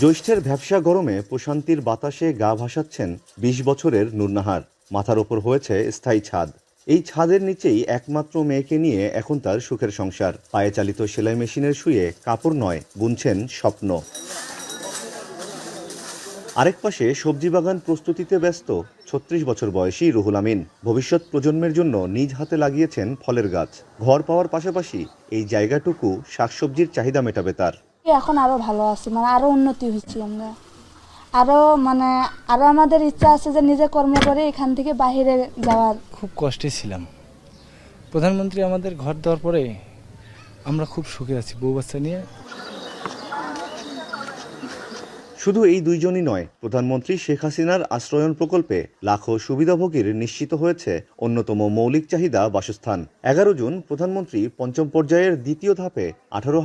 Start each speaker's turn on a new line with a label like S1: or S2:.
S1: জ্যৈষ্ঠের ভ্যাপসা গরমে প্রশান্তির বাতাসে গা ভাসাচ্ছেন ২০ বছরের নুরনাহার। মাথার ওপর হয়েছে স্থায়ী ছাদ। এই ছাদের নিচেই একমাত্র মেয়েকে নিয়ে এখন তার সুখের সংসার। পায়ে চালিত সেলাই মেশিনের শুয়ে কাপড় নয়, বুনছেন স্বপ্ন। আরেক পাশে সবজি বাগান প্রস্তুতিতে ব্যস্ত ৩৬ বছর বয়সী রুহুল আমিন। ভবিষ্যৎ প্রজন্মের জন্য নিজ হাতে লাগিয়েছেন ফলের গাছ। ঘর পাওয়ার পাশাপাশি এই জায়গাটুকু শাকসবজির চাহিদা মেটাবে তার।
S2: এখন আরো ভালো আছি, আরো উন্নতি হচ্ছি আমরা। আরো আরো আমাদের ইচ্ছা আছে যে নিজে কর্ম করে এখান থেকে বাইরে যাওয়ার।
S3: খুব কষ্টে ছিলাম। প্রধানমন্ত্রী আমাদের ঘর দেওয়ার পরে আমরা খুব সুখে আছি বউ বাচ্চা নিয়ে।
S1: শুধু এই দুইজনই নয়, প্রধানমন্ত্রী শেখ হাসিনার আশ্রয়ন প্রকল্পে লাখো সুবিধাভোগীর নিশ্চিত হয়েছে অন্যতম মৌলিক চাহিদা বাসস্থান। ১১ জুন প্রধানমন্ত্রী পঞ্চম পর্যায়ের দ্বিতীয় ধাপে ১৮